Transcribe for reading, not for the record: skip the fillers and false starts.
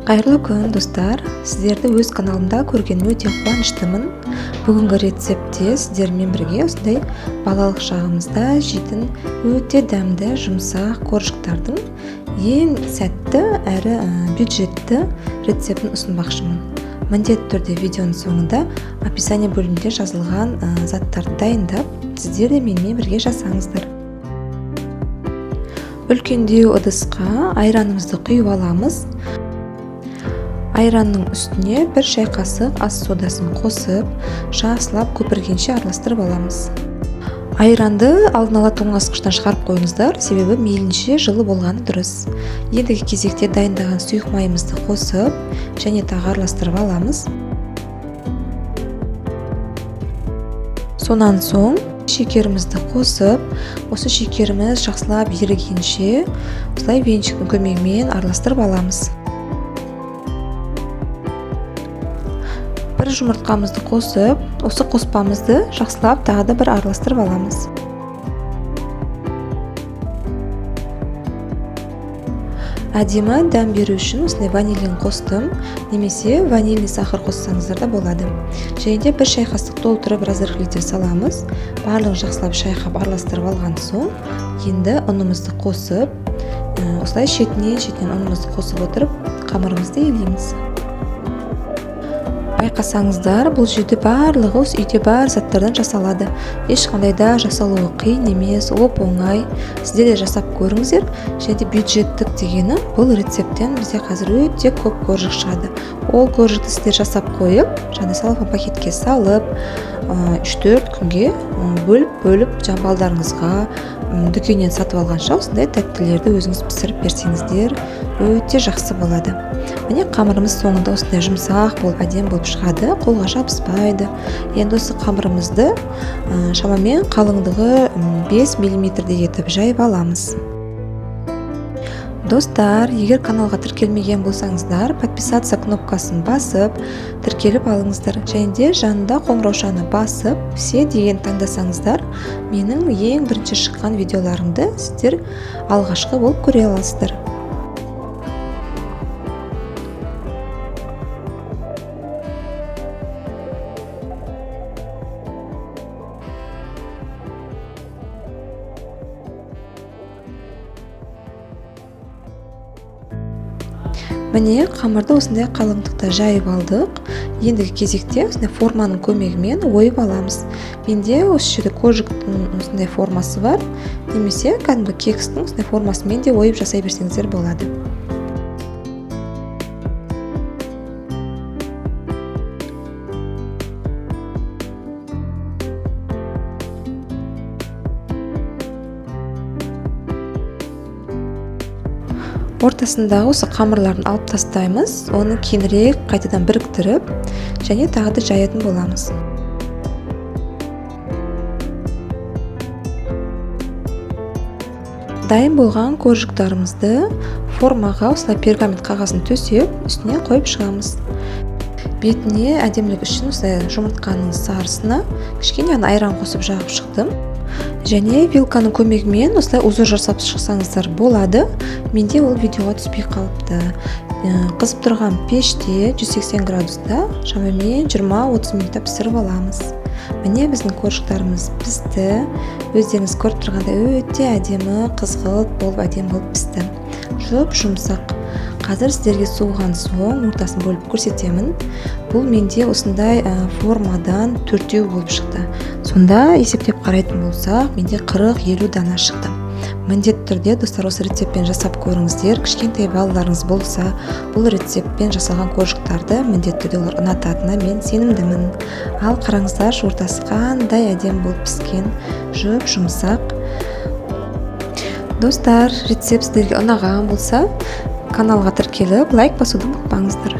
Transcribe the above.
Қайырлы күн достар, сіздерді өз каналымда көргеніме өте қуаныштымын. Бүгінгі рецептте сіздермен бірге осындай балалық шағымызда жейтін өте дәмді жұмсақ қуыршақтардың ең сәтті әрі бюджетті рецептін ұсынбақшымын. Міндетті түрде видеоның соңында описание бөлімінде жазылған заттарды дайындап, сіздер де менімен бірге жасаңыздар. Үлкендеу ыдысқа айранымызды құйып аламыз. Айранның үстіне 1 шай қасық ас содасын қосып, жақсылап көпіргенше араластырып аламыз. Айранды алдын ала тоңазытқыштан шығарып қойыңыздар, себебі мейлінше жылы болғаны дұрыс. Ендігі кезекте дайындаған сұйық майымызды қосып, және тағы араластырып аламыз. Сонан соң шекерімізді қосып, осы шекеріміз жақсылап ерігенше, осылай венчиктің көмегімен араластырып аламыз. Бір жұмыртқамызды қосып, осы қоспамызды жақсылап тағы да бір араластырып аламыз. Әдемі дәм беру үшін осындай ванилин қостым, немесе ванильный сахар қоссаңыздар да болады. Және де 1 шай қасық толтырып разрыхлитель литр саламыз. Барлығын жақсылап шайқап араластырып алған соң, енді ұнымызды қосып, осылай шетінен ұнымызды қосып отырып, қамырымызды илейміз. Байқасаңыздар, бұл жерде барлығы осы үйде бар заттардан жасалады. Ешқандай да жасалуы қиын емес, оп-оңай. Сіздер де жасап көріңіздер. Және де бюджеттік дегені бұл рецепттен бізде қазір өте көп қуыршақ шығады. Ол қуыршақты сіздер жасап қойып, салфан пакетке салып, 3-4 күнге бөліп балдарыңызға дүкеннен сатып алғанша осындай тәттілерді өзіңіз пісіріп берсеңіздер, өте жақсы болады. Міне қамырымыз соңында осындай жұмсақ болып, әдемі болып шығады, қолға жабыспайды. Енді осы қамырымызды шамамен қалыңдығы 5 мм етіп жайып аламыз. Достар, егер каналға тіркелмеген болсаңыздар, подписаться кнопкасын басып, тіркеліп алыңыздар. Және де жанында қоңыраушаны басып, все деген таңдасаңыздар, менің ең бірінші шыққан видеоларымды сіздер алғашқы болып көре аласыздар. Міне қамырды осындай қалыңдықта жайып алдық. Ендігі кезекте осындай форманың көмегімен ойып аламыз. Менде осы жерде коржиктің осындай формасы бар, немесе кәдімгі кекстің осындай формасымен де ойып жасай берсеңіздер болады. Ортасындағы осы қамырларын алып тастаймыз, оны кейінірек қайтадан біріктіріп, және тағы да жаятын боламыз. Дайын болған коржиктарымызды формаға осылай пергамент қағазын төсеп, үстіне қойып шығамыз. Бетіне әдемілік үшін осылай жұмыртқаның сарысына кішкене айран қосып жағып шықтым. Және вилканың көмегімен осылай узор жасап шықсаңыздар болады. Менде ол видеоға түспей қалыпты. Қызып тұрған пеште 180 градуста шамамен 20-30 минутта пісіріп аламыз. Міне біздің қуыршақтарымыз пісті. Өздеріңіз көріп тұрғандай өте әдемі, қызғылт болып әдемі болып пісті. Жұмсақ. Қазір сіздерге суыған соң ортасын бөліп көрсетемін. Бұл менде осындай формадан 4-еу болып шықты. Сонда есептеп қарайтын болсақ, менде 40-50 дана шықты. Міндетті түрде достар осы рецептпен жасап көріңіздер. Кішкентай балаларыңыз болса, бұл рецептпен жасалған қуыршақтарды міндетті түрде олар ұнататынына мен сенімдімін. Ал қараңыздар, ортасы қандай әдемі болып піскен, жұмсақ. Достар, рецепт сіздерге ұнаған болса, каналға тіркеліп, лайк басуды ұмытпаңыздар.